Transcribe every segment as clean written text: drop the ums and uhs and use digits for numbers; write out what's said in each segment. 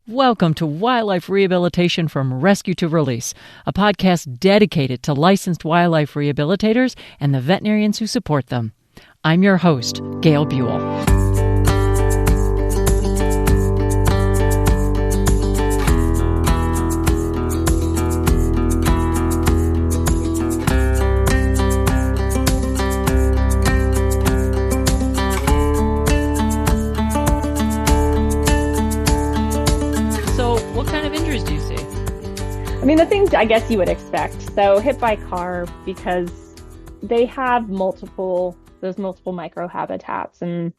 Welcome to Wildlife Rehabilitation from Rescue to Release, a podcast dedicated to licensed wildlife rehabilitators and the veterinarians who support them. I'm your host, Gail Buell. The things I guess you would expect. So hit by car, because they have those multiple microhabitats, and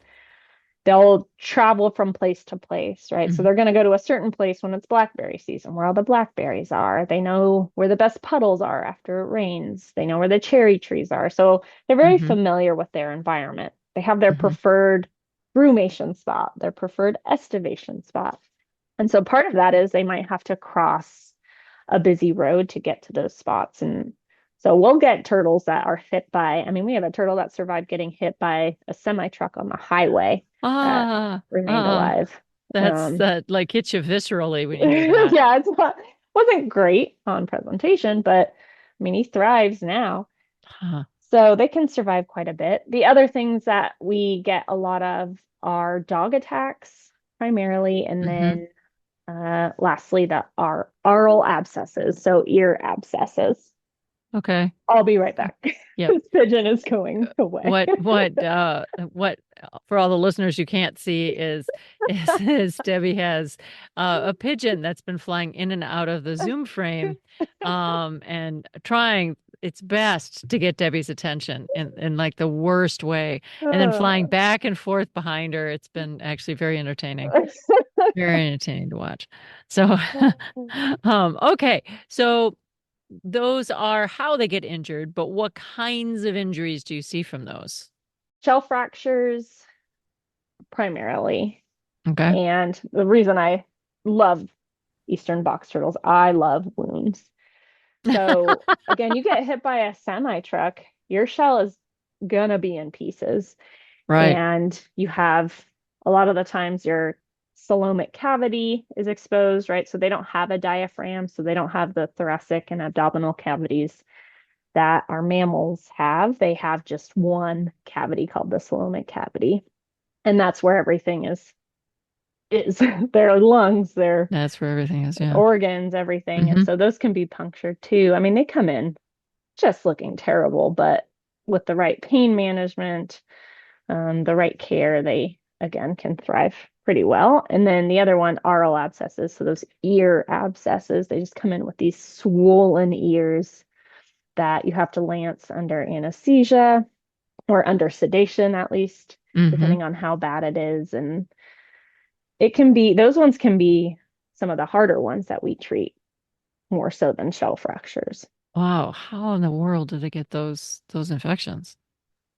they'll travel from place to place, right? Mm-hmm. So they're going to go to a certain place when it's blackberry season, where all the blackberries are. They know where the best puddles are after it rains. They know where the cherry trees are. So they're very familiar with their environment. They have their preferred brumation spot, their preferred estivation spot. And so part of that is they might have to cross a busy road to get to those spots. And so we'll get turtles that are hit by, we have a turtle that survived getting hit by a semi-truck on the highway that remained alive. That like hits you viscerally when you hear that. Yeah, wasn't great on presentation, but he thrives now. So they can survive quite a bit. The other things that we get a lot of are dog attacks primarily, and then lastly, are oral abscesses, so ear abscesses. Okay. I'll be right back. Yeah. This pigeon is going away. What for all the listeners you can't see is Debbie has a pigeon that's been flying in and out of the Zoom frame and trying its best to get Debbie's attention in like the worst way, and then flying back and forth behind her. It's been actually very entertaining. Very entertaining to watch. So, okay. So those are how they get injured, but what kinds of injuries do you see from those? Shell fractures, primarily. Okay. And the reason I love Eastern box turtles, I love wounds. So again, you get hit by a semi-truck, your shell is gonna be in pieces. Right. And you have, a lot of the times, your coelomic cavity is exposed, right? So they don't have a diaphragm, so they don't have the thoracic and abdominal cavities that our mammals have. They have just one cavity called the coelomic cavity. And that's where everything is their lungs, that's where everything is, yeah. Organs, everything. And so those can be punctured too. They come in just looking terrible, but with the right pain management, the right care, they again can thrive pretty well. And then the other one, oral abscesses. So those ear abscesses, they just come in with these swollen ears that you have to lance under anesthesia or under sedation, at least, depending on how bad it is. And those ones can be some of the harder ones that we treat, more so than shell fractures. Wow. How in the world do they get those infections?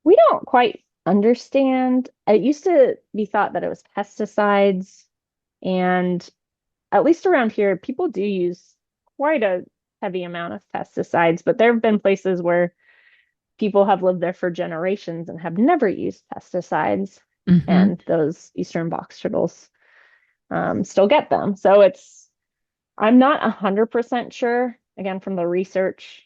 We don't quite understand. It used to be thought that it was pesticides, and at least around here, people do use quite a heavy amount of pesticides, but there have been places where people have lived there for generations and have never used pesticides, and those Eastern box turtles still get them. So I'm not 100% sure. Again, from the research,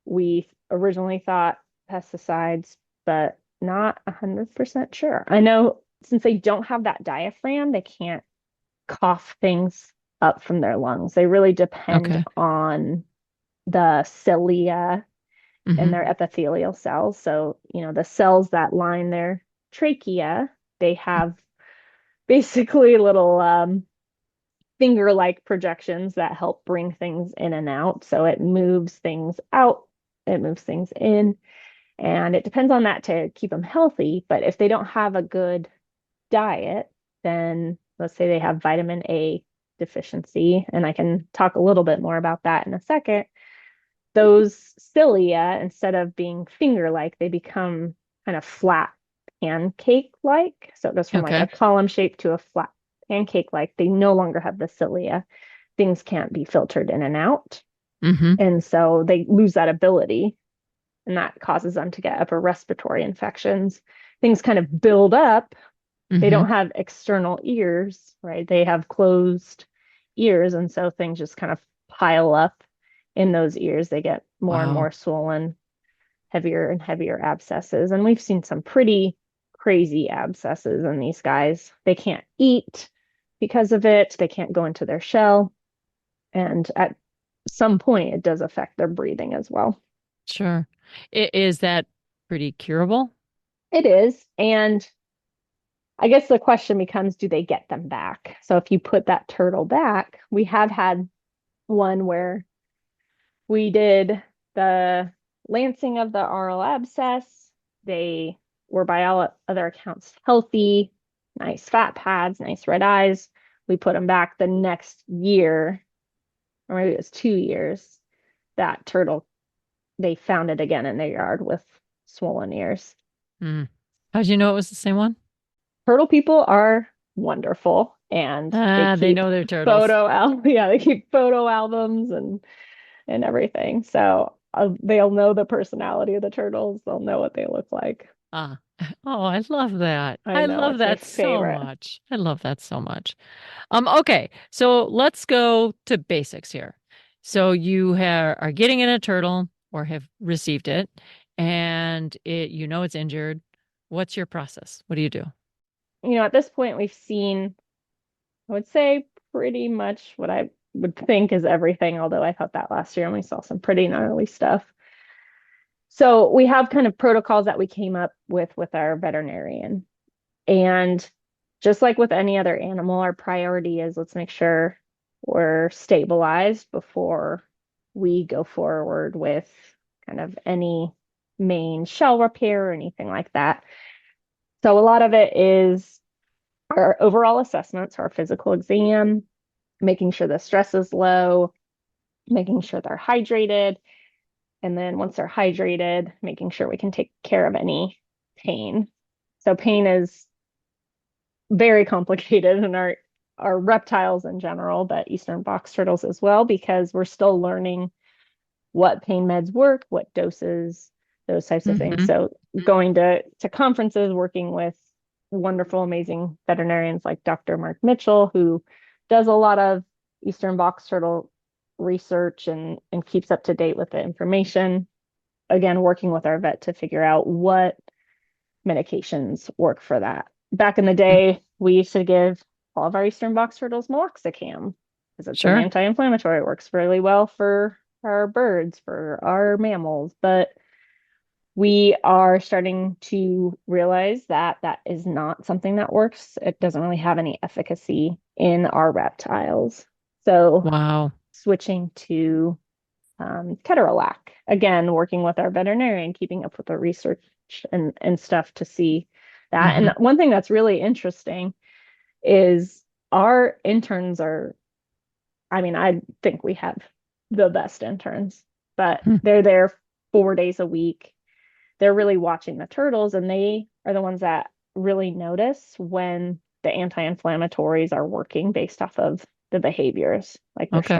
we originally thought pesticides, but not 100% sure. I know since they don't have that diaphragm, they can't cough things up from their lungs. They really depend on the cilia and their epithelial cells. So, the cells that line their trachea, they have basically little finger-like projections that help bring things in and out. So it moves things out, it moves things in. And it depends on that to keep them healthy. But if they don't have a good diet, then let's say they have vitamin A deficiency, and I can talk a little bit more about that in a second. Those cilia, instead of being finger-like, they become kind of flat pancake-like. So it goes from like a column shape to a flat pancake-like. They no longer have the cilia. Things can't be filtered in and out. And so they lose that ability. And that causes them to get upper respiratory infections. Things kind of build up. They don't have external ears, right? They have closed ears. And so things just kind of pile up in those ears. They get more and Wow. more swollen, heavier and heavier abscesses. And we've seen some pretty crazy abscesses in these guys. They can't eat because of it, they can't go into their shell. And at some point, it does affect their breathing as well. Sure. Is that pretty curable? It is. And I guess the question becomes, do they get them back? So if you put that turtle back, we have had one where we did the lancing of the oral abscess. They were, by all other accounts, healthy, nice fat pads, nice red eyes. We put them back the next year, or maybe it was 2 years. That turtle, they found it again in their yard with swollen ears. Hmm. How'd you know it was the same one? Turtle people are wonderful, and they Ah, they keep know their turtles. yeah, they keep photo albums and everything. So they'll know the personality of the turtles. They'll know what they look like. Ah. Oh, I love that. I I know love it's my that so favorite. much. I love that so much. Okay, so let's go to basics here. So you are getting in a turtle or have received it, and it's injured. What's your process? What do you do? At this point, we've seen, I would say, pretty much what I would think is everything, although I thought that last year and we saw some pretty gnarly stuff. So we have kind of protocols that we came up with our veterinarian. And just like with any other animal, our priority is let's make sure we're stabilized before we go forward with kind of any main shell repair or anything like that. So a lot of it is our overall assessments, our physical exam, making sure the stress is low, making sure they're hydrated. And then once they're hydrated, making sure we can take care of any pain. So pain is very complicated in our reptiles in general, but eastern box turtles as well, because we're still learning what pain meds work, what doses, those types of things. Hmm. So going to conferences, working with wonderful, amazing veterinarians like Dr. Mark Mitchell, who does a lot of eastern box turtle research and keeps up to date with the information. Again, working with our vet to figure out what medications work for that. Back in the day, we used to give all of our eastern box turtles meloxicam because it's an Sure. anti-inflammatory. It works really well for our birds, for our mammals, but we are starting to realize that that is not something that works. It doesn't really have any efficacy in our reptiles. So Wow. switching to ketorolac, again, working with our veterinarian, keeping up with the research and stuff to see that. Hmm. And one thing that's really interesting is our interns are, I mean, I think we have the best interns, but they're there 4 days a week. They're really watching the turtles, and they are the ones that really notice when the anti-inflammatories are working based off of the behaviors. Like Okay.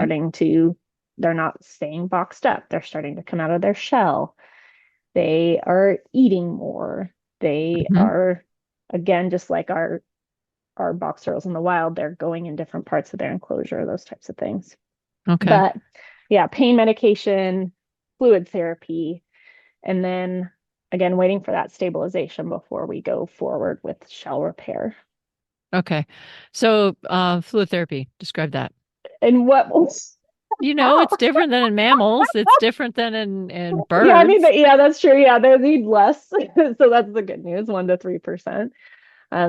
they're not staying boxed up. They're starting to come out of their shell. They are eating more. They Hmm. are, again, just like our box turtles in the wild, they're going in different parts of their enclosure, those types of things. Okay. But yeah, pain medication, fluid therapy, and then again, waiting for that stabilization before we go forward with shell repair. Okay. So, fluid therapy, describe that. And what It's ow. different than in mammals. It's different than in Yeah, I mean, birds. yeah, that's true. Yeah, they need less. So that's the good news, 1 to 3%.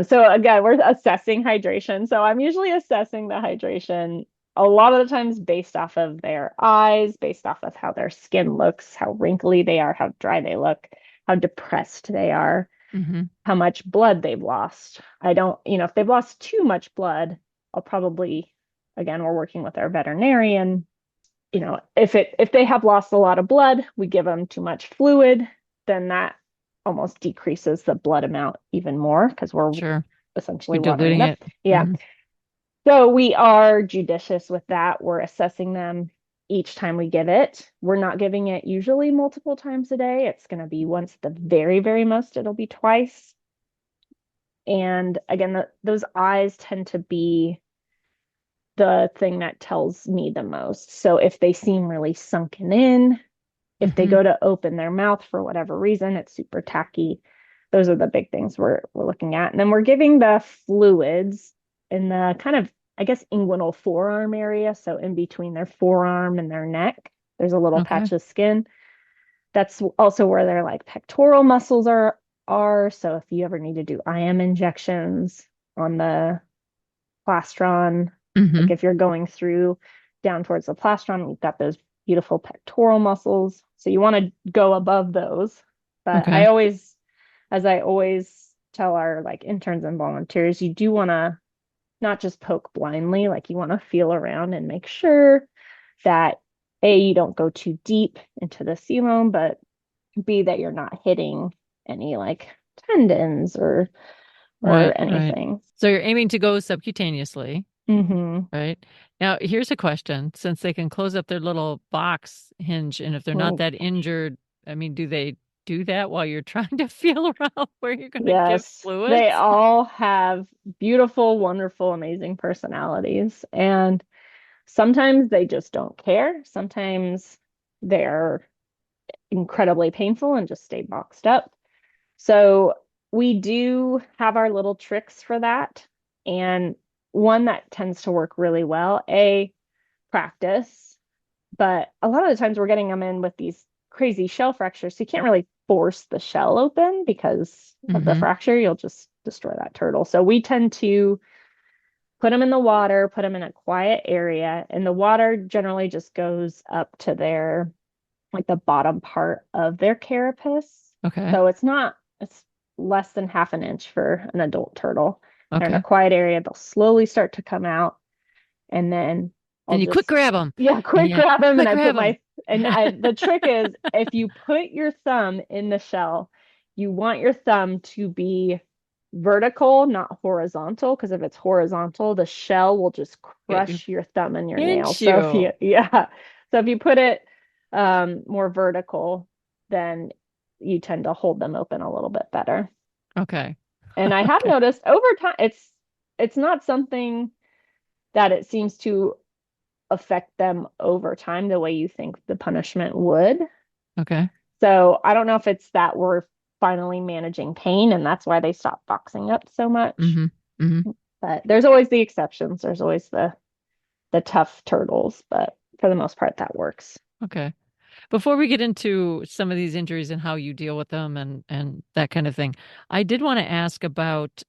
So again, we're assessing hydration. So I'm usually assessing the hydration a lot of the times based off of their eyes, based off of how their skin looks, how wrinkly they are, how dry they look, how depressed they are, Hmm. how much blood they've lost. I don't, if they've lost too much blood, I'll probably, again, we're working with our veterinarian. If they have lost a lot of blood, we give them too much fluid, then that almost decreases the blood amount even more because we're Sure. essentially You're watering it diluting up. it. Yeah. Hmm. So we are judicious with that. We're assessing them each time we give it. We're not giving it usually multiple times a day. It's going to be once at the very, very most, it'll be twice. And again, those eyes tend to be the thing that tells me the most. So if they seem really sunken in, if they Hmm. go to open their mouth for whatever reason, it's super tacky. Those are the big things we're looking at. And then we're giving the fluids in the kind of, I guess, inguinal forearm area. So in between their forearm and their neck, there's a little Okay. patch of skin. That's also where their like pectoral muscles are. So if you ever need to do IM injections on the plastron, like Hmm. if you're going through down towards the plastron, you've got those beautiful pectoral muscles. So you want to go above those. But Okay. as I always tell our like interns and volunteers, you do want to not just poke blindly, like you want to feel around and make sure that A, you don't go too deep into the coelom, but B, that you're not hitting any like tendons or Right, right. anything. So you're aiming to go subcutaneously, Mm-hmm. right? Now, here's a question. Since they can close up their little box hinge, and if they're not that injured, I mean, do they do that while you're trying to feel around where you're going to give Yes, they fluids? all have beautiful, wonderful, amazing personalities. And sometimes they just don't care. Sometimes they're incredibly painful and just stay boxed up. So we do have our little tricks for that. And one that tends to work really well, practice, but a lot of the times we're getting them in with these crazy shell fractures. So you can't really force the shell open because of the Hmm. fracture. You'll just destroy that turtle. So we tend to put them in the water, put them in a quiet area, and the water generally just goes up to their like the bottom part of their carapace. Okay. So it's less than half an inch for an adult turtle. They're in a Okay. quiet area, they'll slowly start to come out, and then I'll Then you quick just, grab them. yeah, quick Yeah. grab them. And Quick I put grab them. the trick is if you put your thumb in the shell, you want your thumb to be vertical, not horizontal, because if it's horizontal, the shell will just Get you. crush your thumb and your nail. Pinch So if you, you. yeah, so if you put it more vertical, then you tend to hold them open a little bit better. Okay. And I have Okay. noticed over time, it's not something that it seems to affect them over time the way you think the punishment would. Okay. So I don't know if it's that we're finally managing pain and that's why they stop boxing up so much. Hmm. Hmm. But there's always the exceptions. There's always the tough turtles, but for the most part that works. Okay. Before we get into some of these injuries and how you deal with them and that kind of thing, I did want to ask about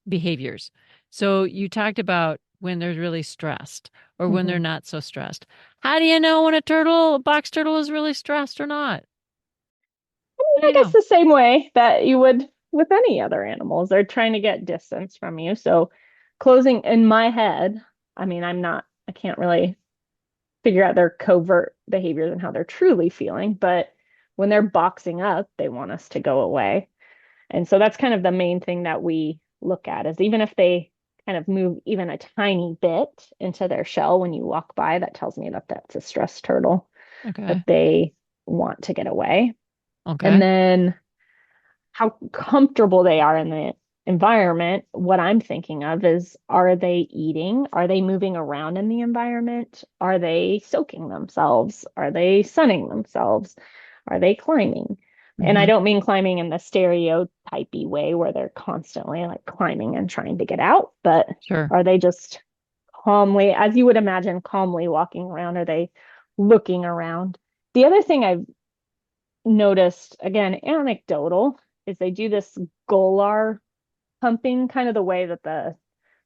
behaviors. So you talked about when they're really stressed or when they're Mhm. not so stressed. How do you know when a box turtle is really stressed or not? How do I you guess know? the same way that you would with any other animals. They're trying to get distance from you. So closing in my head, I mean, I can't really figure out their covert behaviors and how they're truly feeling, but when they're boxing up, they want us to go away. And so that's kind of the main thing that we look at is even if they kind of move even a tiny bit into their shell when you walk by, that tells me that that's a stress turtle, that Okay. they want to get away. And Okay. then how comfortable they are in the environment, what I'm thinking of is are they eating? Are they moving around in the environment? Are they soaking themselves? Are they sunning themselves? Are they climbing? And I Hmm. don't mean climbing in the stereotypy way where they're constantly like climbing and trying to get out, but Sure. are they just calmly, as you would imagine, calmly walking around? Are they looking around? The other thing I've noticed, again, anecdotal, is they do this gular pumping kind of the way that the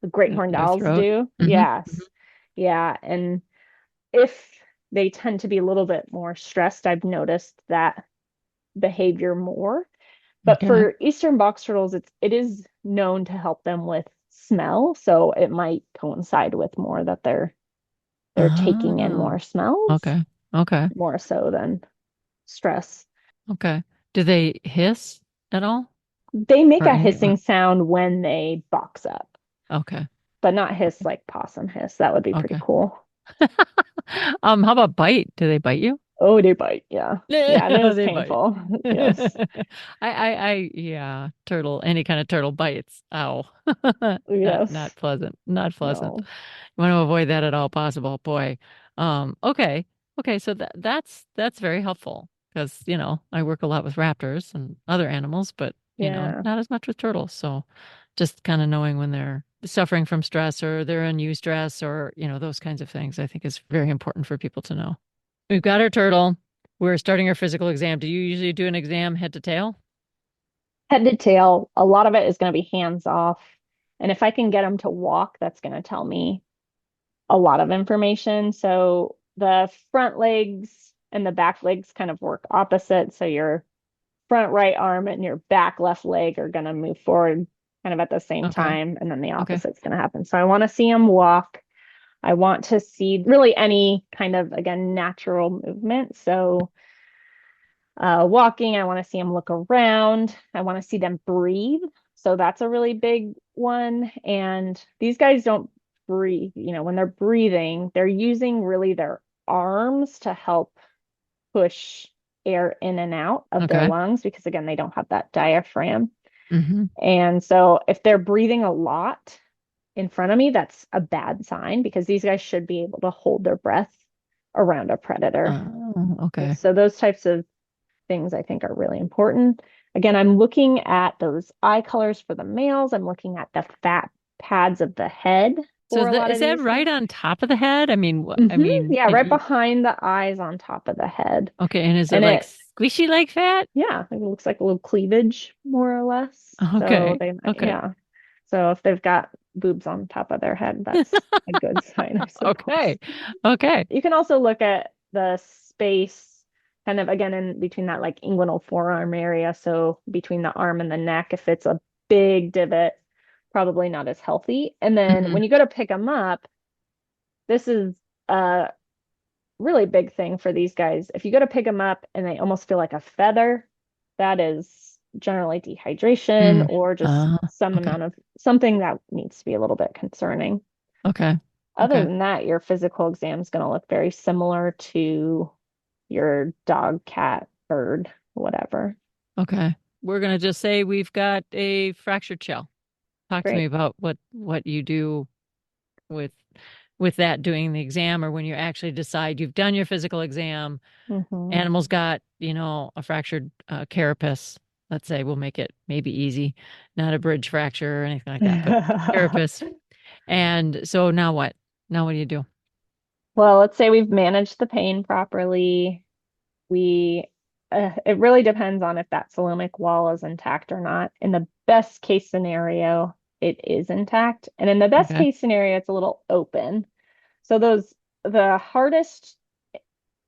great horned Their owls throat. do. Hmm. Yes. Yeah. And if they tend to be a little bit more stressed, I've noticed that behavior more. But Okay. for eastern box turtles, it is known to help them with smell. So it might coincide with more that they're taking in Oh, more smells, okay. Okay. more so than stress. Okay. Do they hiss at all They make or a any? hissing sound when they box up, Okay. but not hiss Okay. like possum hiss. That would be pretty Okay. cool. How about bite? Do they bite you? Oh, they bite. Yeah. Yeah, it is They bite. painful. Yes. Yeah, turtle, any kind of turtle bites. Ow. Not Yes. pleasant. Not pleasant. No. You want to avoid that at all possible. Boy. Okay. Okay, so that's very helpful because, I work a lot with raptors and other animals, but, Yeah. not as much with turtles. So just kind of knowing when they're suffering from stress or they're in eustress or, those kinds of things, I think is very important for people to know. We've got our turtle. We're starting our physical exam. Do you usually do an exam head to tail? Head to tail, a lot of it is going to be hands off. And if I can get them to walk, that's going to tell me a lot of information. So the front legs and the back legs kind of work opposite. So your front right arm and your back left leg are going to move forward kind of at the same Okay. time. And then the Okay. opposite's going to happen. So I want to see them walk. I want to see really any kind of, again, natural movement. So walking, I want to see them look around. I want to see them breathe. So that's a really big one. And these guys don't breathe. When they're breathing, they're using really their arms to help push air in and out of their Okay. lungs because, again, they don't have that diaphragm. Mm-hmm. And so if they're breathing a lot in front of me, that's a bad sign because these guys should be able to hold their breath around a predator. Okay. So those types of things I think are really important. Again, I'm looking at those eye colors for the males. I'm looking at the fat pads of the head So for a lot is of that these guys. right on top of the head? I mean, Yeah, right behind the eyes on top of the head. okay. And is it And like it, squishy like fat? yeah, it looks like a little cleavage, more or less. So Okay. Okay. yeah. So if they've got boobs on top of their head, that's a good sign, I suppose. Okay. Okay. You can also look at the space kind of again in between that like inguinal forearm area. So between the arm and the neck, if it's a big divot, probably not as healthy. And then Hmm. when you go to pick them up, this is a really big thing for these guys. If you go to pick them up and they almost feel like a feather, that is generally dehydration Mm. or just some Okay. amount of something that needs to be a little bit concerning. Okay. Other Okay. than that, your physical exam is going to look very similar to your dog, cat, bird, whatever. Okay. We're gonna just say we've got a fractured shell. Talk to me Great. about what you do with with that doing the exam or when you actually decide you've done your physical exam, Hmm. animal's got, a fractured carapace. Let's say we'll make it maybe easy, not a bridge fracture or anything like that, but carapace. And so now what? Now what do you do? Well, let's say we've managed the pain properly. We, it really depends on if that coelomic wall is intact or not. In the best case scenario, it is intact. And in the best Okay. case scenario, it's a little open. So the hardest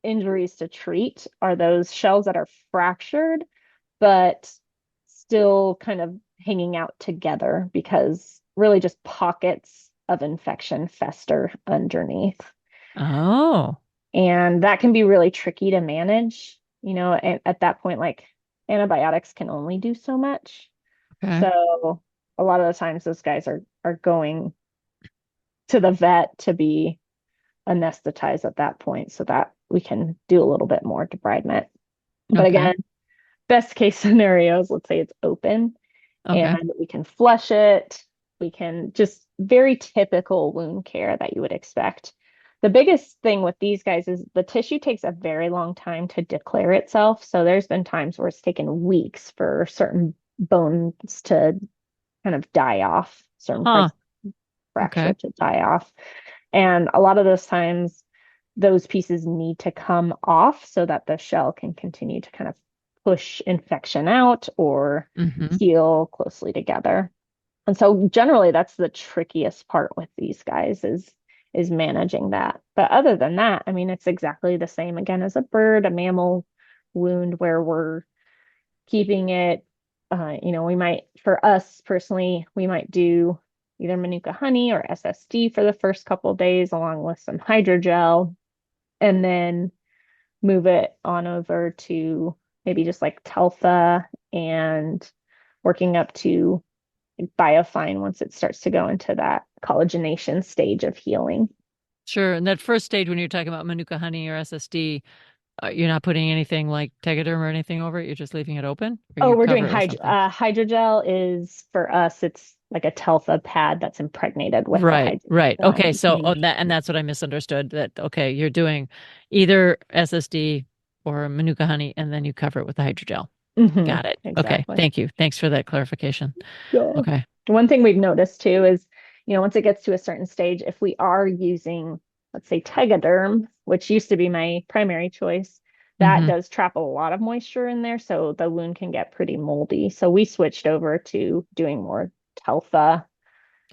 injuries to treat are those shells that are fractured, but still kind of hanging out together because really just pockets of infection fester underneath. Oh, And that can be really tricky to manage. At that point, like antibiotics can only do so much. okay. So a lot of the times those guys are going to the vet to be anesthetized at that point so that we can do a little bit more debridement. But Okay. again, best case scenarios, let's say it's open Okay. and we can flush it. We can just very typical wound care that you would expect. The biggest thing with these guys is the tissue takes a very long time to declare itself. So there's been times where it's taken weeks for certain bones to kind of die off, certain Huh. parts fracture Okay. to die off. And a lot of those times, those pieces need to come off so that the shell can continue to kind of push infection out or Mm-hmm. heal closely together. And so generally that's the trickiest part with these guys is managing that. But other than that, I mean it's exactly the same again as a bird, a mammal wound where we're keeping it we might for us personally, we might do either Manuka honey or SSD for the first couple of days along with some hydrogel and then move it on over to maybe just like Telfa and working up to biofine once it starts to go into that collagenation stage of healing. Sure. And that first stage when you're talking about Manuka honey or SSD, You're not putting anything like Tegaderm or anything over it. You're just leaving it open, or Oh, you we're doing cover it with something. hydrogel is for us, it's like a telfa pad that's impregnated with the Right, right. Okay, so main. that's what I misunderstood. That okay, you're doing either SSD or Manuka honey, and then you cover it with the hydrogel. Got it. Okay, Exactly. thank you. Thanks for that clarification. Yeah. Okay. One thing we've noticed too is, once it gets to a certain stage, if we are using, let's say, Tegaderm, which used to be my primary choice, that Mm-hmm. does trap a lot of moisture in there, so the wound can get pretty moldy. So we switched over to doing more Telfa,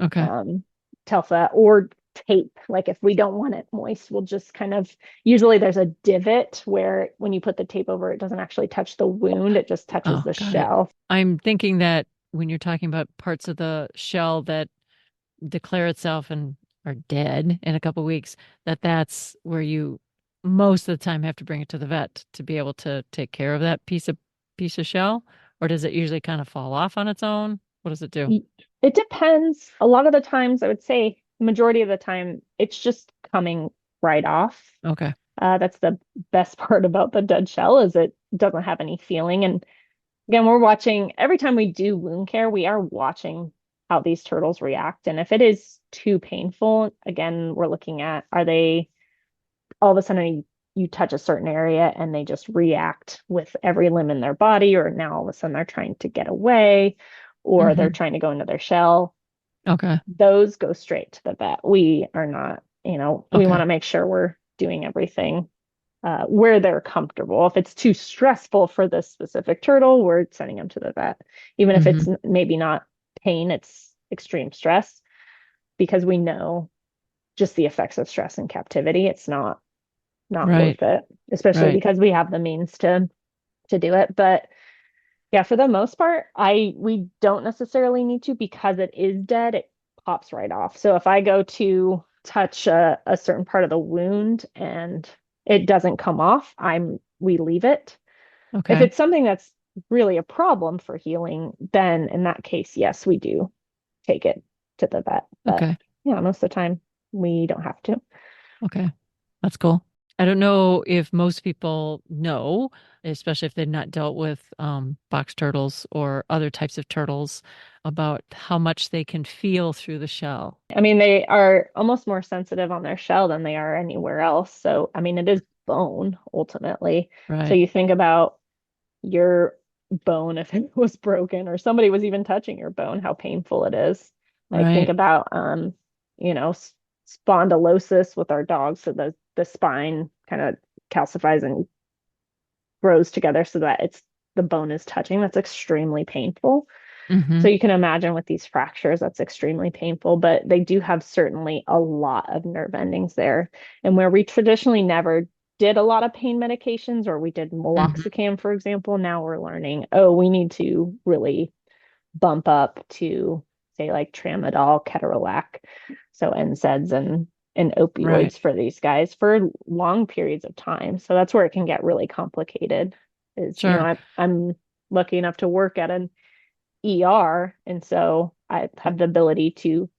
Okay. um, Telfa or tape. Like if we don't want it moist, we'll just kind of, usually there's a divot where when you put the tape over, it doesn't actually touch the wound, it just touches Oh, the got it. shell. I'm thinking that when you're talking about parts of the shell that declare itself and are dead in a couple weeks, that's where you most of the time have to bring it to the vet to be able to take care of that piece of shell, or does it usually kind of fall off on its own? What does it do? It depends. A lot of the times, I would say, the majority of the time, it's just coming right off. Okay. That's the best part about the dead shell is it doesn't have any feeling. And again, we're watching every time we do wound care, we are watching how these turtles react. And if it is too painful, again, we're looking at are they all of a sudden you touch a certain area and they just react with every limb in their body, or now all of a sudden they're trying to get away or they're Mm-hmm. trying to go into their shell. Okay. Those go straight to the vet. We are not, we want Okay. to make sure we're doing everything where they're comfortable. If it's too stressful for this specific turtle, we're sending them to the vet. Even if Mm-hmm. it's maybe not pain, it's extreme stress, because we know just the effects of stress in captivity. It's not Right. worth it, especially Right. because we have the means to do it. But yeah, for the most part, I we don't necessarily need to because it is dead, it pops right off. So if I go to touch a certain part of the wound and it doesn't come off, we leave it. If Okay. it's something that's really a problem for healing, then in that case, yes, we do take it to the vet. But Okay. yeah, most of the time we don't have to. Okay. That's cool. I don't know if most people know, especially if they've not dealt with box turtles or other types of turtles, about how much they can feel through the shell. I mean, they are almost more sensitive on their shell than they are anywhere else. So, I mean, it is bone ultimately. So Right. you think about your bone if it was broken or somebody was even touching your bone, how painful it is. Like think Right. about you know, spondylosis with our dogs. So the spine kind of calcifies and grows together so that the bone is touching. That's extremely painful. Mm-hmm. So you can imagine with these fractures, that's extremely painful, but they do have certainly a lot of nerve endings there. And where we traditionally never did a lot of pain medications, or we did Mm-hmm. meloxicam, for example, now we're learning, oh, we need to really bump up to say like tramadol, ketorolac, so NSAIDs and Right. opioids for these guys for long periods of time. So that's where it can get really complicated. Is, Sure. I'm lucky enough to work at an ER. And so I have the ability to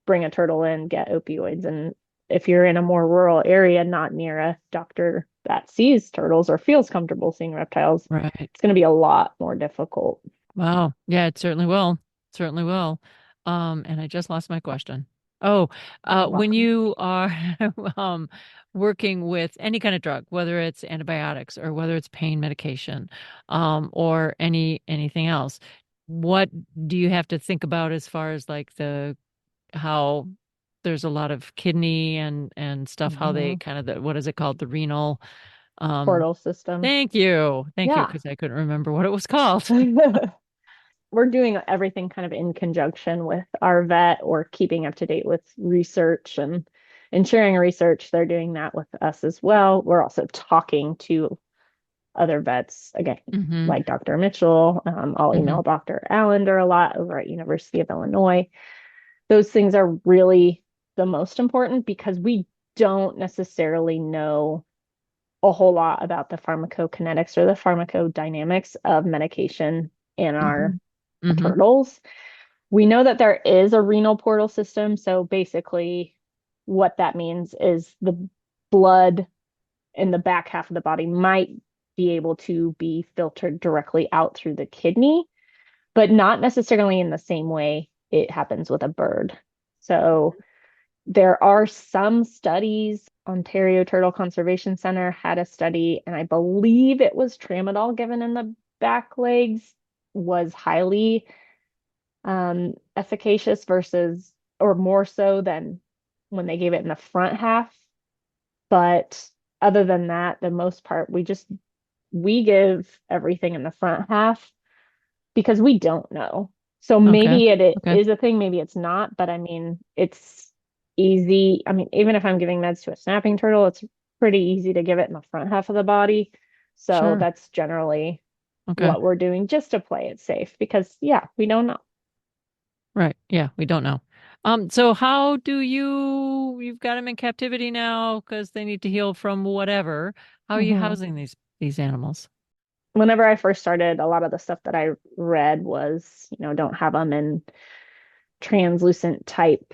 bring a turtle in, get opioids. And if you're in a more rural area, not near a doctor that sees turtles or feels comfortable seeing reptiles, Right. it's going to be a lot more difficult. Wow. Yeah, it certainly will. Certainly will. And I just lost my question. Oh, You're when welcome. you are um, working with any kind of drug, whether it's antibiotics or whether it's pain medication, or anything else, what do you have to think about as far as like how there's a lot of kidney and stuff, how they Mhm. kind of what is it called? The renal. Um, Portal system. thank you. Thank you, Yeah. because I couldn't remember what it was called. We're doing everything kind of in conjunction with our vet or keeping up to date with research and sharing research. They're doing that with us as well. We're also talking to other vets, again, Hmm. like Dr. Mitchell. I'll Hmm. email Dr. Allender a lot over at University of Illinois. Those things are really the most important because we don't necessarily know a whole lot about the pharmacokinetics or the pharmacodynamics of medication in our Hmm. Hmm. turtles. We know that there is a renal portal system. So basically, what that means is the blood in the back half of the body might be able to be filtered directly out through the kidney, but not necessarily in the same way it happens with a bird. So there are some studies. Ontario Turtle Conservation Center had a study, and I believe it was tramadol given in the back legs was highly efficacious versus, or more so than when they gave it in the front half. But other than that, the most part, we give everything in the front half because we don't know. So Okay. maybe it Okay. is a thing, maybe it's not, but I mean, it's easy. I mean, even if I'm giving meds to a snapping turtle, it's pretty easy to give it in the front half of the body. So Sure. that's generally Okay. what we're doing just to play it safe because, yeah, we don't know. Right. Yeah, we don't know. So how do you've got them in captivity now because they need to heal from whatever. How are you Mhm. housing these animals? Whenever I first started, a lot of the stuff that I read was, don't have them in translucent type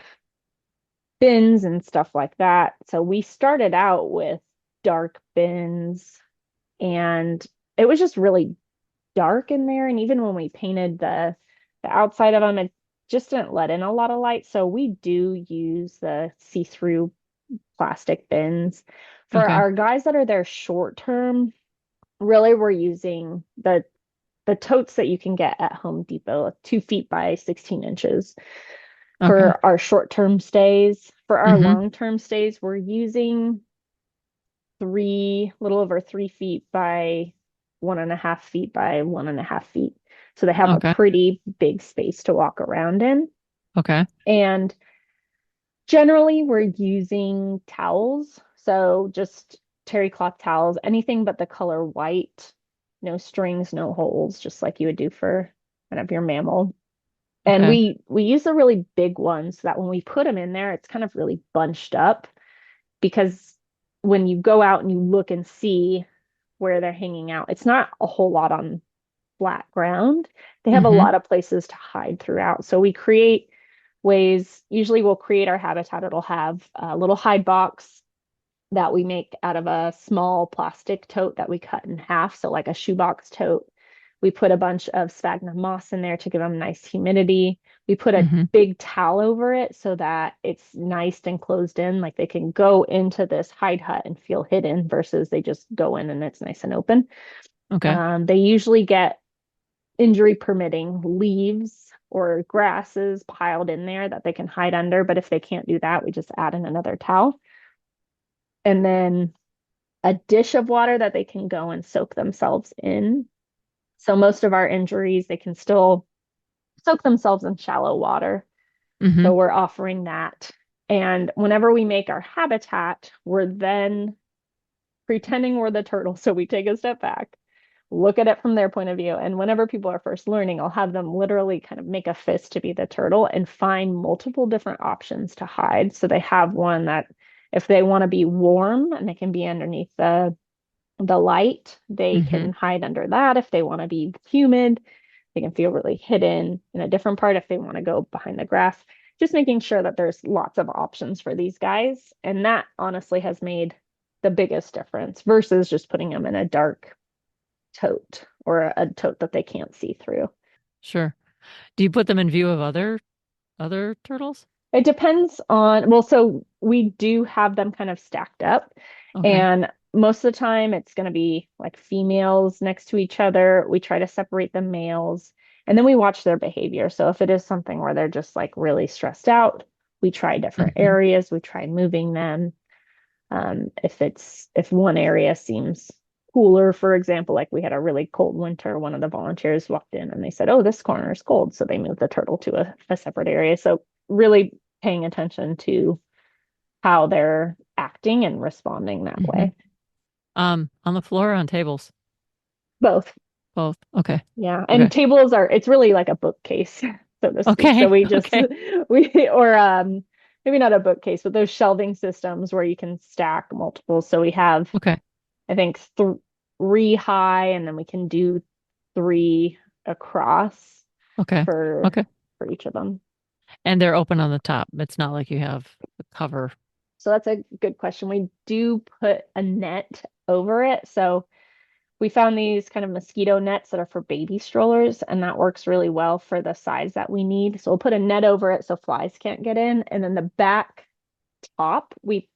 bins and stuff like that. So we started out with dark bins, and it was just really dark in there. And even when we painted the outside of them, it just didn't let in a lot of light. So we do use the see-through plastic bins. For Okay. our guys that are there short term, really we're using the totes that you can get at Home Depot, 2 feet by 16 inches Okay. for our short-term stays. For our Mm-hmm. long-term stays, we're using little over 3 feet by 1.5 feet by 1.5 feet. So they have a Okay. pretty big space to walk around in. Okay. And generally, we're using towels. So just terry cloth towels, anything but the color white, no strings, no holes, just like you would do for kind of your mammal. And Okay. we use the really big ones so that when we put them in there, it's kind of really bunched up because when you go out and you look and see where they're hanging out, it's not a whole lot on flat ground. They have a Mm-hmm. lot of places to hide throughout. So we create ways, usually we'll create our habitat. It'll have a little hide box that we make out of a small plastic tote that we cut in half. So like a shoebox tote. We put a bunch of sphagnum moss in there to give them nice humidity. We put a Mm-hmm. big towel over it so that it's nice and closed in, like they can go into this hide hut and feel hidden versus they just go in and it's nice and open. Okay. They usually get injury permitting leaves or grasses piled in there that they can hide under. But if they can't do that, we just add in another towel. And then a dish of water that they can go and soak themselves in. So most of our injuries, they can still soak themselves in shallow water. Mm-hmm. So we're offering that. And whenever we make our habitat, we're then pretending we're the turtle. So we take a step back, look at it from their point of view. And whenever people are first learning, I'll have them literally kind of make a fist to be the turtle and find multiple different options to hide. So they have one that if they want to be warm and they can be underneath the light, they Mm-hmm. can hide under that. If they want to be humid, they can feel really hidden in a different part if they want to go behind the grass. Just making sure that there's lots of options for these guys. And that honestly has made the biggest difference versus just putting them in a dark tote or a tote that they can't see through. Sure. Do you put them in view of other turtles? It depends on, well, so we do have them kind of stacked up, Okay. and most of the time it's going to be like females next to each other. We try to separate the males and then we watch their behavior. So if it is something where they're just like really stressed out, we try different Mm-hmm. areas, we try moving them. If one area seems cooler, for example, like we had a really cold winter, one of the volunteers walked in and they said, "Oh, this corner is cold," so they moved the turtle to a separate area. So really paying attention to how they're acting and responding that Mm-hmm. way. On the floor or on tables? Both. Both. Okay. Yeah. And Okay. tables are, it's really like a bookcase, so to speak. So Okay. we just, Okay. maybe not a bookcase, but those shelving systems where you can stack multiples. So we have, Okay. I think, three high, and then we can do three across Okay. for Okay. for each of them. And they're open on the top. It's not like you have the cover. So that's a good question. We do put a net over it. So we found these kind of mosquito nets that are for baby strollers, and that works really well for the size that we need. So we'll put a net over it so flies can't get in. And then the back top, we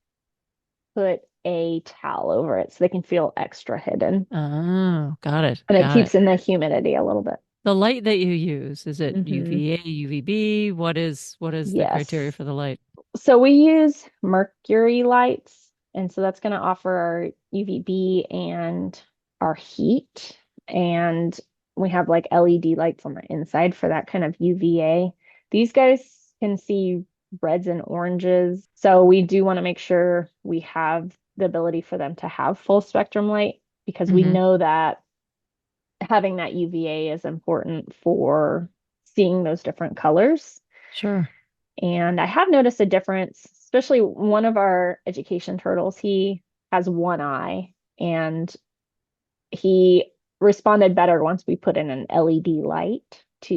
put a towel over it so they can feel extra hidden. Oh, got it. And it Got it. keeps in the humidity a little bit. The light that you use, is it Hmm. UVA, UVB? What is the criteria Yes. for the light? So we use mercury lights, and so that's going to offer our UVB and our heat. And we have like LED lights on the inside for that kind of UVA. These guys can see reds and oranges. So we do want to make sure we have the ability for them to have full spectrum light because we Hmm. know that having that UVA is important for seeing those different colors. Sure. And I have noticed a difference, especially one of our education turtles, he has one eye and he responded better once we put in an LED light to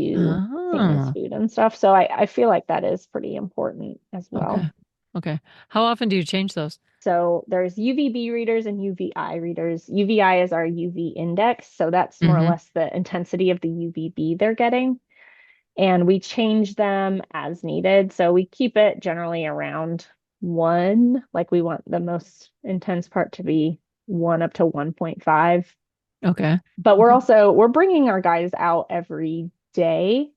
seeing his Ah, food and stuff. So I feel like that is pretty important as well. okay. Okay. How often do you change those? So there's UVB readers and UVI readers. UVI is our UV index. So that's more or Hmm. less the intensity of the UVB they're getting. And we change them as needed. So we keep it generally around one, like we want the most intense part to be one up to 1.5. Okay. But Okay. we're bringing our guys out every day.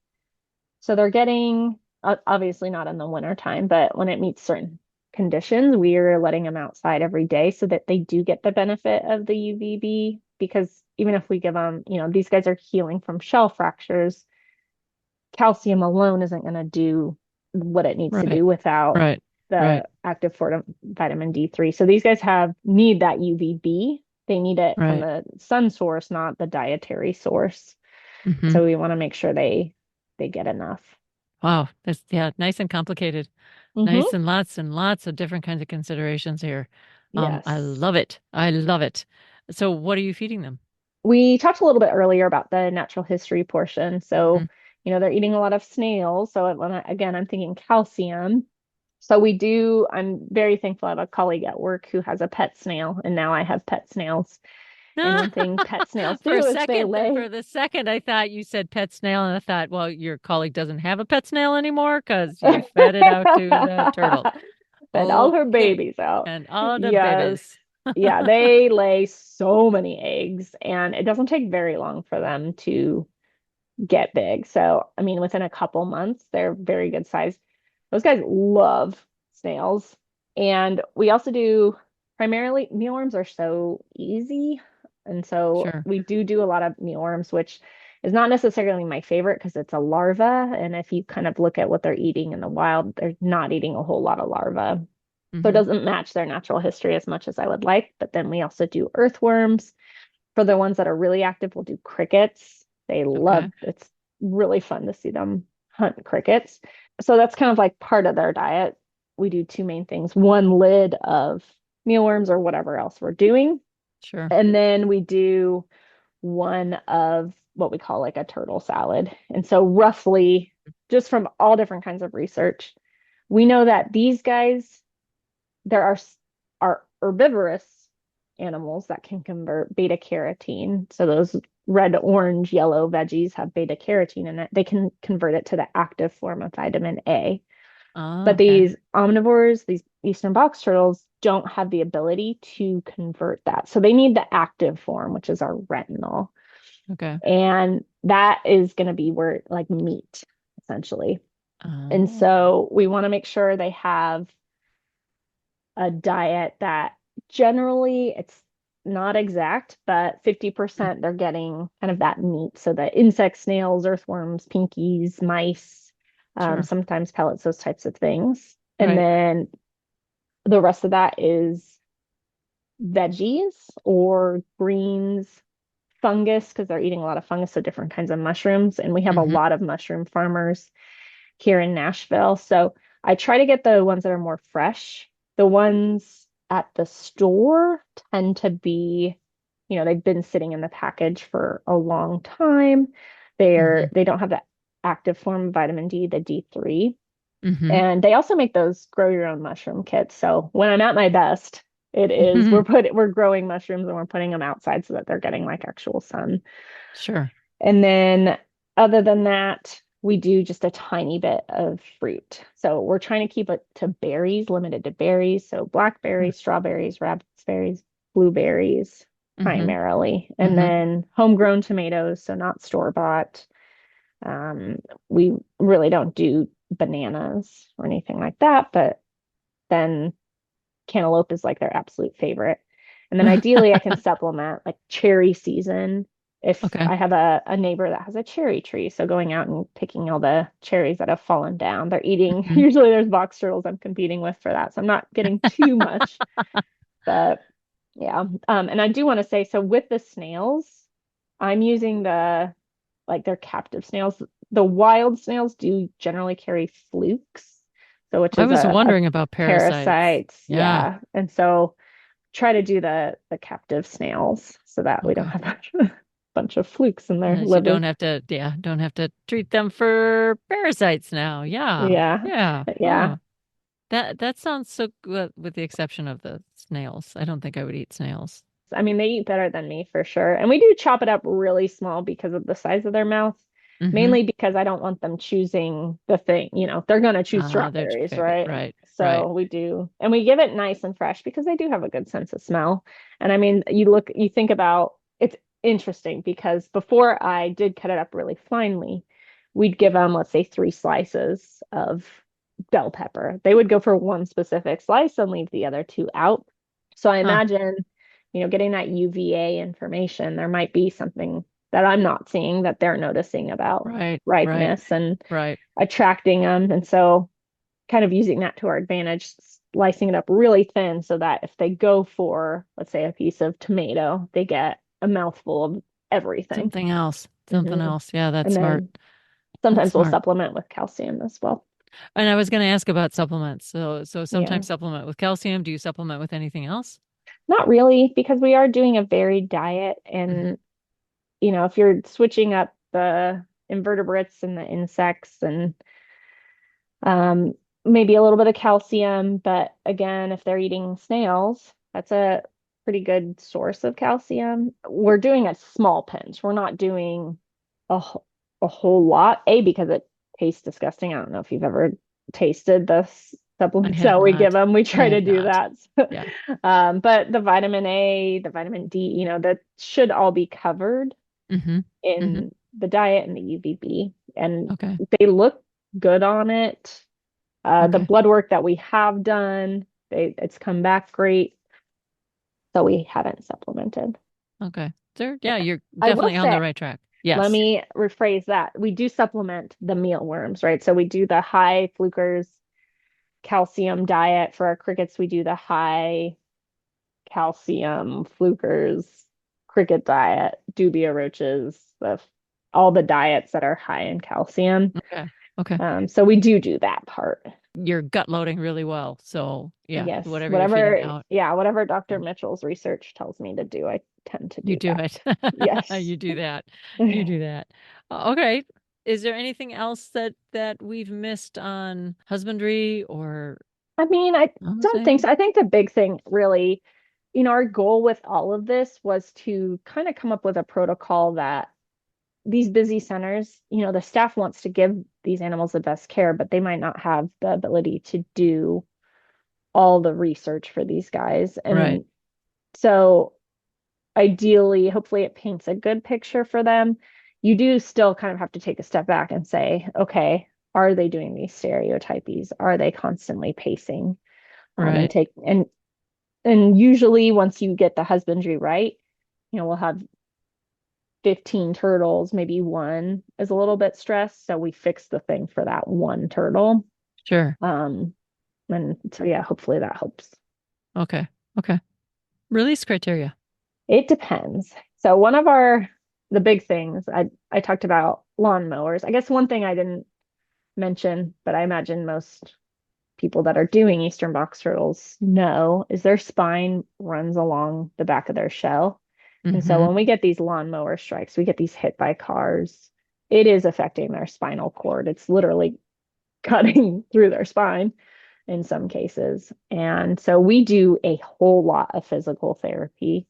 So they're getting obviously not in the winter time, but when it meets certain conditions, we're letting them outside every day so that they do get the benefit of the UVB because even if we give them, these guys are healing from shell fractures, calcium alone isn't going to do what it needs to Right. do without Right. Right. the active form vitamin D3. So these guys need that UVB. They need it from Right. the sun source, not the dietary source. Hmm. So we want to make sure they get enough. Wow. That's, yeah, nice and complicated. Hmm. Nice and lots of different kinds of considerations here. I Yes. love it. I love it. So what are you feeding them? We talked a little bit earlier about the natural history portion. So, Hmm. they're eating a lot of snails. So again, I'm thinking calcium. I'm very thankful I have a colleague at work who has a pet snail, and now I have pet snails. And one thing pet snails For a do is they second, lay. for the second, I thought you said pet snail, and I thought, well, your colleague doesn't have a pet snail anymore because you fed it out to the turtle. Fed all her Okay. babies out. And all the Yes. babies. Yeah, they lay so many eggs, and it doesn't take very long for them to get big. So, I mean, within a couple months, they're very good size. Those guys love snails. And we also do primarily mealworms are so easy. And so Sure. we do a lot of mealworms, which is not necessarily my favorite because it's a larva. And if you kind of look at what they're eating in the wild, they're not eating a whole lot of larva. So it Hmm. doesn't match their natural history as much as I would like. But then we also do earthworms. For the ones that are really active, we'll do crickets. They love Okay. it's really fun to see them hunt crickets. So that's kind of like part of their diet. We do two main things, one lid of mealworms or whatever else we're doing. Sure. And then we do one of what we call like a turtle salad. And so roughly, just from all different kinds of research, we know that these guys there are herbivorous animals that can convert beta carotene. So those red, orange, yellow veggies have beta carotene in it. They can convert it to the active form of vitamin A. Oh, But okay. these omnivores, these eastern box turtles, don't have the ability to convert that. So they need the active form, which is our retinol. Okay. And that is going to be where like meat, essentially. And Oh, so we want to make sure they have a diet that generally it's not exact, but mm, 50% they're getting kind of that meat. So the insects, snails, earthworms, pinkies, mice, sure. sometimes pellets, those types of things. And Right. then the rest of that is veggies or greens, fungus, because they're eating a lot of fungus, so different kinds of mushrooms. And we have a Hmm. lot of mushroom farmers here in Nashville. So I try to get the ones that are more fresh. The ones at the store tend to be, they've been sitting in the package for a long time. Hmm. They don't have the active form of vitamin D, the D3. Mm-hmm. And they also make those grow your own mushroom kits. So when I'm at my best, it is we're growing mushrooms and we're putting them outside so that they're getting like actual sun. Sure. And then other than that, we do just a tiny bit of fruit. So we're trying to keep it to berries, limited to berries. So blackberries, strawberries, raspberries, blueberries Mm-hmm. primarily. And Mm-hmm. then homegrown tomatoes, so not store-bought. We really don't do bananas or anything like that, but then cantaloupe is like their absolute favorite. And then ideally I can supplement like cherry season if Okay. I have a neighbor that has a cherry tree. So going out and picking all the cherries that have fallen down. They're eating, Mhm. usually there's box turtles I'm competing with for that. So I'm not getting too much, but yeah. And I do want to say, so with the snails, I'm using like they're captive snails. The wild snails do generally carry flukes, so which I is was a wondering about parasites. parasites, Yeah. yeah. And so try to do the captive snails so that we don't Okay. have a bunch of flukes in their That you liver. don't have to, yeah, don't have to treat them for parasites now. Yeah. Yeah, Yeah. yeah. Huh. That sounds so good with the exception of the snails. I don't think I would eat snails. I mean, they eat better than me for sure. And we do chop it up really small because of the size of their mouth, Mm-hmm. mainly because I don't want them choosing the thing. They're going to choose They're strawberries, favorite. right? Right. Right. So we do, and we give it nice and fresh because they do have a good sense of smell. And I mean, you think about it's interesting because before I did cut it up really finely, we'd give them, let's say, 3 slices of bell pepper. They would go for one specific slice and leave the other two out. So I Huh. imagine getting that UVA information, there might be something that I'm not seeing that they're noticing about Right. Right. ripeness and Right. attracting them. And so, kind of using that to our advantage, slicing it up really thin so that if they go for, let's say, a piece of tomato, they get a mouthful of everything. Something else. Something Hmm. else. Yeah, that's And smart. then That's sometimes we'll smart. supplement with calcium as well. And I was going to ask about supplements. So Yeah. sometimes supplement with calcium. Do you supplement with anything else? Not really, because we are doing a varied diet. Hmm. And if you're switching up the invertebrates and the insects and um, maybe a little bit of calcium, but again, if they're eating snails, that's a pretty good source of calcium. We're doing a small pinch. We're not doing a, a whole lot, because it tastes disgusting. I don't know if you've ever tasted the I supplements have that we give not. them. We I try to have do not. that. Yeah. But the vitamin A, the vitamin D, that should all be covered Mm-hmm. Mm-hmm. in the diet and the UVB. And Okay. they look good on it. The Okay. blood work that we have done, it's come back great. So we haven't supplemented. Okay. Sure. Yeah, you're I will definitely on say, the right track. let Yes. me rephrase that. We do supplement the mealworms, right? So we do the high flukers calcium diet for our crickets. We do the high calcium flukers cricket diet, dubia roaches, all the diets that are high in calcium. Okay. Okay. So we do that part. You're gut loading really well. So yeah, Yes, whatever you're feeding whatever, out, yeah, whatever Dr. Mitchell's research tells me to do, I tend to you do do that. it. Yes. You do that. You do that. Okay. Is there anything else that we've missed on husbandry or I mean, I don't think so. housing? I think the big thing really, our goal with all of this was to kind of come up with a protocol that these busy centers, the staff wants to give these animals the best care, but they might not have the ability to do all the research for these guys. Right. And so ideally, hopefully it paints a good picture for them. You do still kind of have to take a step back and say, okay, are they doing these stereotypies? Are they constantly pacing? And Right. take and usually once you get the husbandry right, we'll have 15 turtles, maybe one is a little bit stressed. So we fix the thing for that one turtle. Sure. Um, and so yeah, hopefully that helps. Okay. Okay. Release criteria. It depends. So one of the big things I talked about lawn mowers. I guess one thing I didn't mention, but I imagine most people that are doing Eastern box turtles know, is their spine runs along the back of their shell. And so Mm-hmm. when we get these lawnmower strikes, we get these hit by cars, it is affecting their spinal cord. It's literally cutting through their spine in some cases. And so we do a whole lot of physical therapy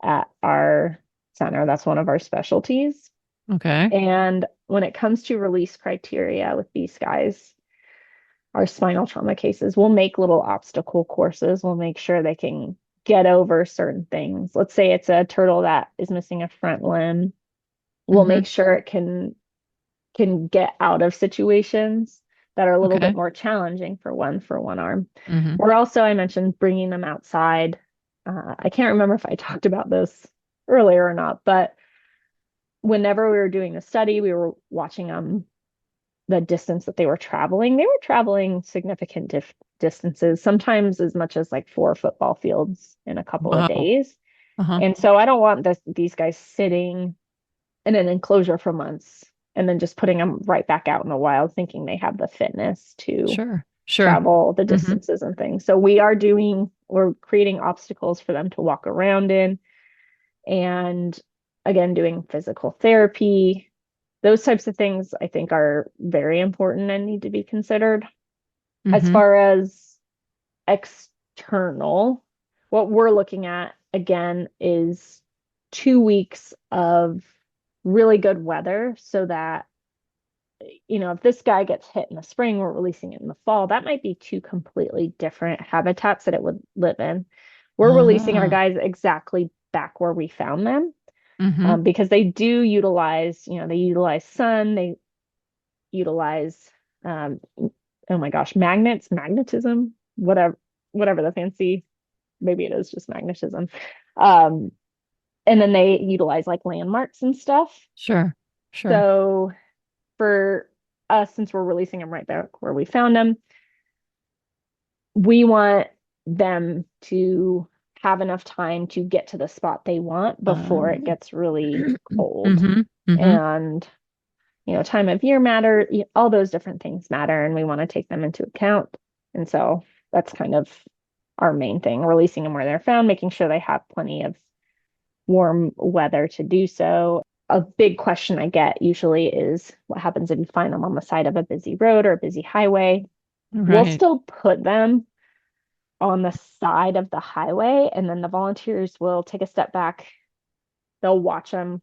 at our center. That's one of our specialties. Okay. And when it comes to release criteria with these guys, our spinal trauma cases, we'll make little obstacle courses. We'll make sure they can get over certain things. Let's say it's a turtle that is missing a front limb. We'll Mm-hmm. make sure it can get out of situations that are a little bit Okay. more challenging for one arm. Mm-hmm. We're also, I mentioned bringing them outside. I can't remember if I talked about this earlier or not, but whenever we were doing the study, we were watching the distance that they were traveling. They were traveling significant distances, sometimes as much as like 4 football fields in a couple of Wow. days. Uh-huh. And so I don't want these guys sitting in an enclosure for months and then just putting them right back out in the wild, thinking they have the fitness to Sure. Sure. travel the Mm-hmm. distances and things. So we're creating obstacles for them to walk around in. And again, doing physical therapy, those types of things I think are very important and need to be considered. As Mm-hmm. far as external, what we're looking at again is 2 weeks of really good weather so that, if this guy gets hit in the spring, we're releasing it in the fall. That might be two completely different habitats that it would live in. We're releasing our Ah. guys exactly back where we found them, Mm-hmm. because they do utilize, they utilize sun, they utilize, oh my gosh, magnetism, whatever the fancy, maybe it is just magnetism. Um, and then they utilize like landmarks and stuff. Sure. Sure. So for us, since we're releasing them right back where we found them, we want them to have enough time to get to the spot they want before it Um, gets really cold. mm-hmm. Mm-hmm. And, time of year matter, all those different things matter, and we want to take them into account. And so that's kind of our main thing, releasing them where they're found, making sure they have plenty of warm weather to do so. A big question I get usually is what happens if you find them on the side of a busy road or a busy highway? We'll Right. still put them on the side of the highway, and then the volunteers will take a step back. They'll watch them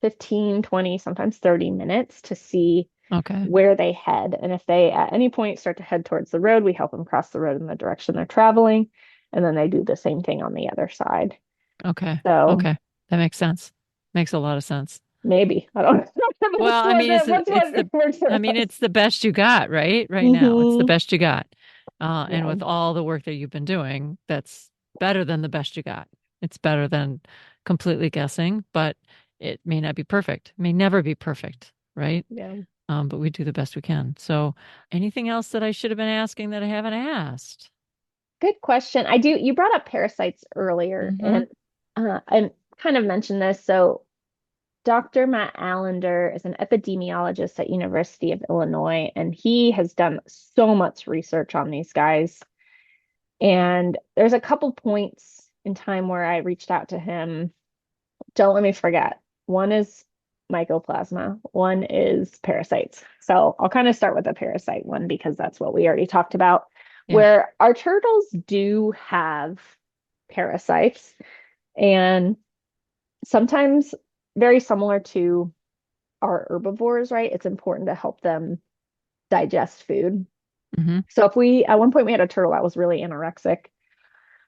15, 20, sometimes 30 minutes to see Okay. where they head. And if they at any point start to head towards the road, we help them cross the road in the direction they're traveling. And then they do the same thing on the other side. Okay. So Okay. That makes sense. Makes a lot of sense. maybe, I don't know. That's Well, I mean, what works for us. it's the best you got, right? Right now, it's the Hmm. best you got. And Yeah. with all the work that you've been doing, that's better than the best you got. It's better than completely guessing, but it may not be perfect. It may never be perfect, right? Yeah. But we do the best we can. So, anything else that I should have been asking that I haven't asked? Good question. You brought up parasites earlier, Mm-hmm. and I kind of mentioned this. So Dr. Matt Allender is an epidemiologist at University of Illinois, and he has done so much research on these guys. And there's a couple points in time where I reached out to him. Don't let me forget. One is mycoplasma, one is parasites. So I'll kind of start with the parasite one because that's what we already talked about, Yeah. where our turtles do have parasites, and sometimes very similar to our herbivores, right? It's important to help them digest food. Mm-hmm. So at one point we had a turtle that was really anorexic.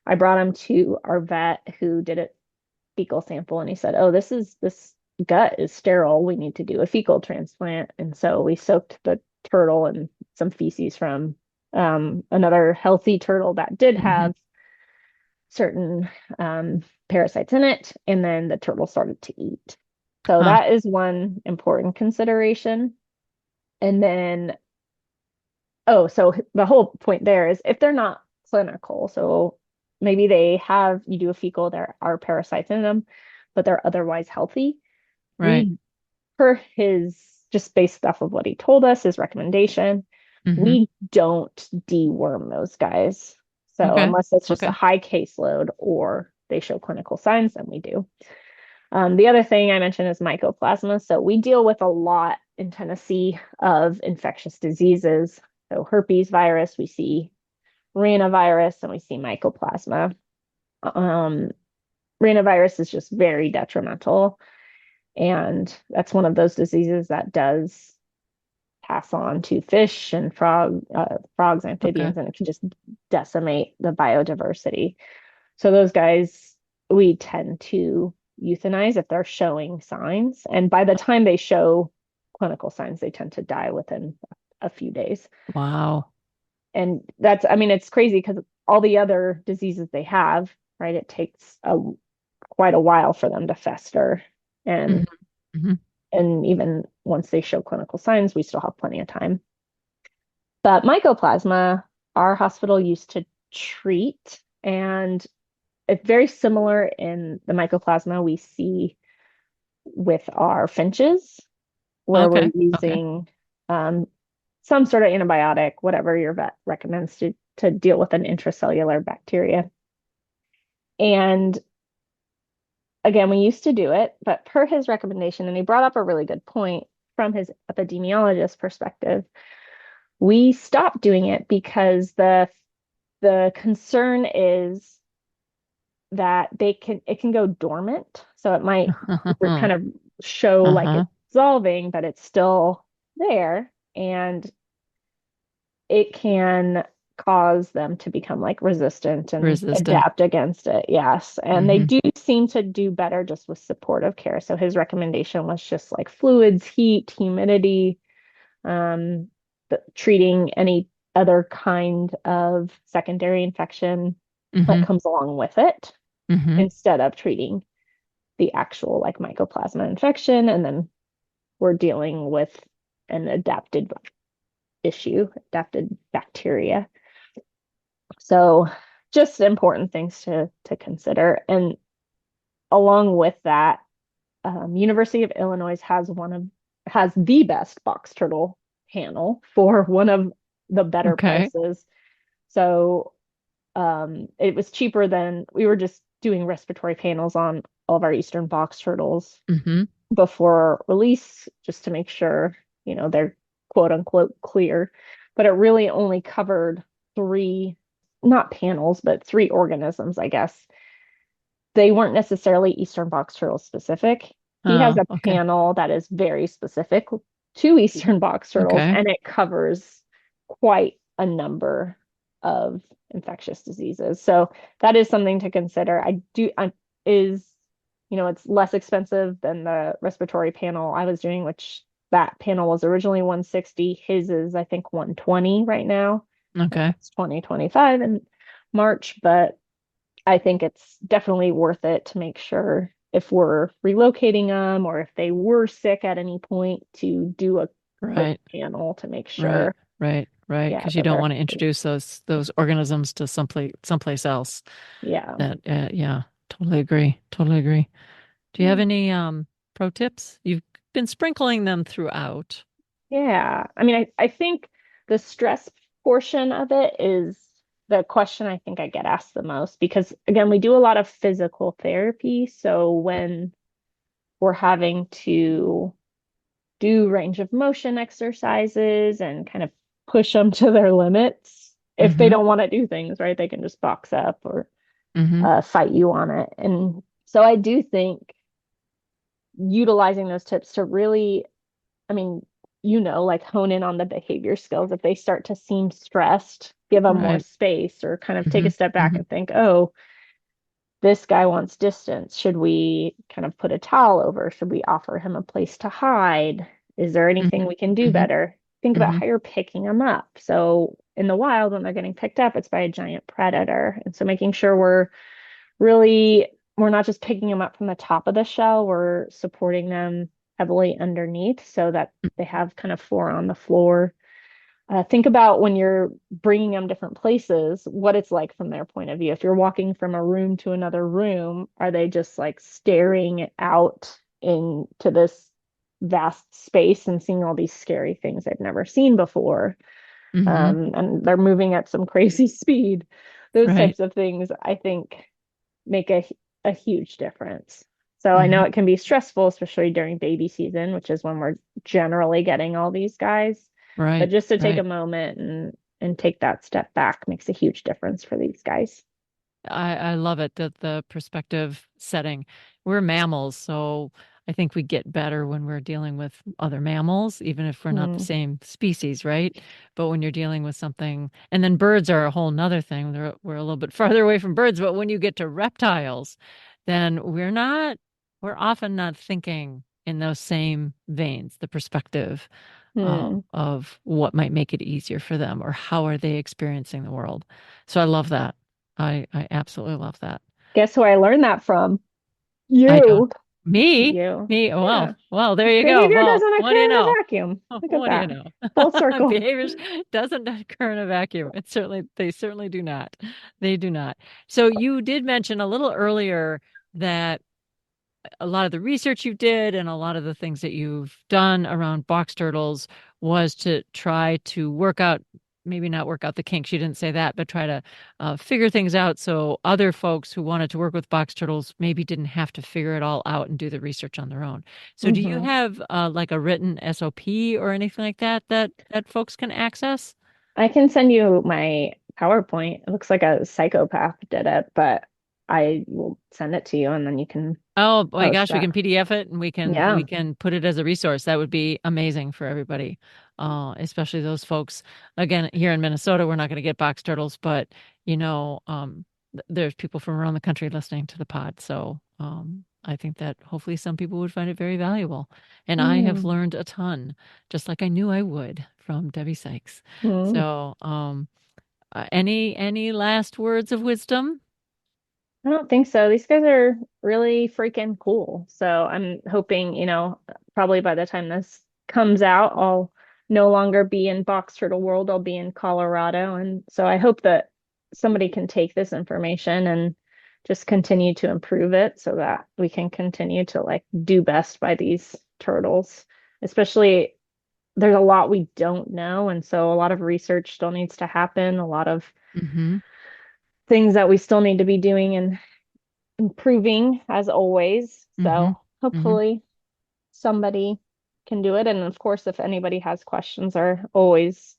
I brought him to our vet who did a fecal sample, and he said, "Oh, this gut is sterile. We need to do a fecal transplant." And so we soaked the turtle in some feces from another healthy turtle that did Mm-hmm. have certain parasites in it, and then the turtle started to eat. So Huh. that is one important consideration. And then, oh, so the whole point there is if they're not clinical, so maybe you do a fecal, there are parasites in them, but they're otherwise healthy. Right. We, per his, just based off of what he told us, his recommendation, Mm-hmm. we don't deworm those guys. So Okay. unless it's just a Okay. high caseload or they show clinical signs, then we do. The other thing I mentioned is mycoplasma. So we deal with a lot in Tennessee of infectious diseases. So herpes virus, we see rhinovirus, and we see mycoplasma. Um, Rhinovirus is just very detrimental, and that's one of those diseases that does pass on to fish and frogs, Okay. amphibians, and it can just decimate the biodiversity. So those guys we tend to euthanize if they're showing signs. And by the time they show clinical signs, they tend to die within a few days. Wow. And that's, I mean, it's crazy because all the other diseases they have, right? It takes quite a while for them to fester. Hmm. And Hmm. and even once they show clinical signs, we still have plenty of time. But mycoplasma, our hospital used to treat, and it's very similar in the mycoplasma we see with our finches, where we're Okay. Okay. using um, some sort of antibiotic, whatever your vet recommends to deal with an intracellular bacteria. And again, we used to do it, but per his recommendation, and he brought up a really good point from his epidemiologist perspective, we stopped doing it because the concern is that it can go dormant. So it might kind of show like Uh-huh. it's dissolving, but it's still there. And it can cause them to become like resistant and Resistant. adapt against it. Yes. And they Hmm. do seem to do better just with supportive care. So his recommendation was just like fluids, heat, humidity, um, treating any other kind of secondary infection that Hmm. comes along with it Hmm. instead of treating the actual like mycoplasma infection. And then we're dealing with an adapted issue, adapted bacteria. So just important things to consider. And along with that, University of Illinois has the best box turtle panel for one of the better Okay. prices. So it was cheaper than we were just doing respiratory panels on all of our eastern box turtles Hmm. before release, just to make sure, they're quote unquote clear. But it really only covered three, not panels, but three organisms, I guess. They weren't necessarily Eastern box turtle specific. He has Oh, a okay. panel that is very specific to Eastern box turtles, Okay. and it covers quite a number of infectious diseases. So that is something to consider. Is, it's less expensive than the respiratory panel I was doing, which that panel was originally 160. His is, I think, 120 right now. Okay. It's 2025 in March, but I think it's definitely worth it to make sure if we're relocating them or if they were sick at any point to do a quick Right. panel to make Right. sure, Right. Right. yeah, Because you that don't they're want to healthy. introduce those organisms to someplace else. Yeah. That yeah, totally agree. Totally agree. Do you have any pro tips? You've been sprinkling them throughout. Yeah. I mean, I think the stress portion of it is the question I think I get asked the most because, again, we do a lot of physical therapy. So when we're having to do range of motion exercises and kind of push them to their limits, if they Mm-hmm. don't want to do things, right, they can just box up or Mm-hmm. fight you on it. And so I do think utilizing those tips to really, I mean, like hone in on the behavior skills. If they start to seem stressed, give them more Right. space or kind of take Mm-hmm. a step back Mm-hmm. and think, oh, this guy wants distance. Should we kind of put a towel over? Should we offer him a place to hide? Is there anything Mm-hmm. we can do Mm-hmm. better? Think about Mm-hmm. how you're picking them up. So in the wild, when they're getting picked up, it's by a giant predator. And so making sure we're not just picking them up from the top of the shell, we're supporting them heavily underneath so that they have kind of four on the floor. Think about when you're bringing them different places, what it's like from their point of view. If you're walking from a room to another room, are they just like staring out into this vast space and seeing all these scary things they've never seen before? Mm-hmm. And they're moving at some crazy speed. Those Right. types of things, I think, make a huge difference. So I know it can be stressful, especially during baby season, which is when we're generally getting all these guys. But Right. just to take a Right. moment and take that step back makes a huge difference for these guys. I love it that the perspective setting. We're mammals, so I think we get better when we're dealing with other mammals, even if we're not the Hmm. same species, right? But when you're dealing with something, and then birds are a whole nother thing. We're a little bit farther away from birds, but when you get to reptiles, then we're often not thinking in those same veins, the perspective Hmm. of what might make it easier for them or how are they experiencing the world. So I love that. I absolutely love that. Guess who I learned that from? I don't. You. Me? You. Me? Yeah. Well, there you go. Behavior Well, doesn't what do occur you in a know? vacuum. Look at What do you that. know? Full circle. Behaviors doesn't occur in a vacuum. They certainly do not. They do not. So you did mention a little earlier that a lot of the research you did and a lot of the things that you've done around box turtles was to try to work out, maybe not work out the kinks, you didn't say that, but try to figure things out so other folks who wanted to work with box turtles maybe didn't have to figure it all out and do the research on their own. So do you Hmm. have like a written SOP or anything like that folks can access? I can send you my PowerPoint. It looks like a psychopath did it, but I will send it to you and then you can Oh my post gosh, we that. can PDF it and we Yeah. can put it as a resource. That would be amazing for everybody, especially those folks. Again, here in Minnesota, we're not going to get box turtles, but there's people from around the country listening to the pod. So I think that hopefully some people would find it very valuable. And I have Hmm. learned a ton, just like I knew I would from Debbie Sykes. Hmm. So any last words of wisdom? I don't think so. These guys are really freaking cool. So I'm hoping, probably by the time this comes out, I'll no longer be in Box Turtle World. I'll be in Colorado. And so I hope that somebody can take this information and just continue to improve it so that we can continue to like do best by these turtles. Especially there's a lot we don't know. And so a lot of research still needs to happen, a lot of Mm-hmm. things that we still need to be doing and improving as always. Mm-hmm. So Mm-hmm. hopefully somebody can do it. And of course, if anybody has questions are always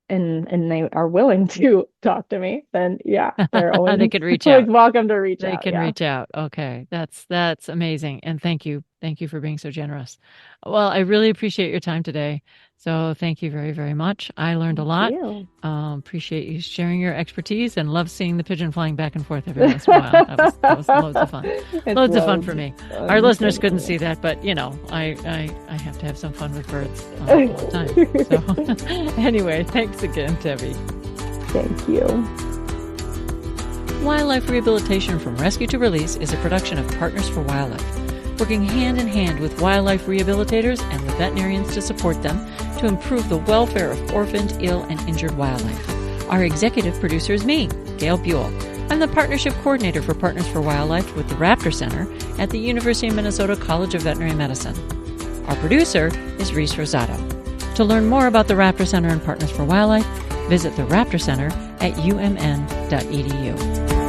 and they are willing to talk to me, then yeah, they're always They could reach always out. welcome to reach They out. can Yeah. reach out. Okay. That's amazing. And thank you. Thank you for being so generous. Well, I really appreciate your time today. So thank you very, very much. I learned a Thank lot. you. Appreciate you sharing your expertise and love seeing the pigeon flying back and forth every once in a while. That was loads of fun. It's Loads of fun loads for of me. Our fun for listeners couldn't me. see that, but I have to have some fun with birds all the time. So anyway, thanks again, Debbie. Thank you. Wildlife Rehabilitation from Rescue to Release is a production of Partners for Wildlife, working hand in hand with wildlife rehabilitators and with veterinarians to support them to improve the welfare of orphaned, ill, and injured wildlife. Our executive producer is me, Gail Buell. I'm the Partnership Coordinator for Partners for Wildlife with the Raptor Center at the University of Minnesota College of Veterinary Medicine. Our producer is Reese Rosato. To learn more about the Raptor Center and Partners for Wildlife, visit the Raptor Center at umn.edu.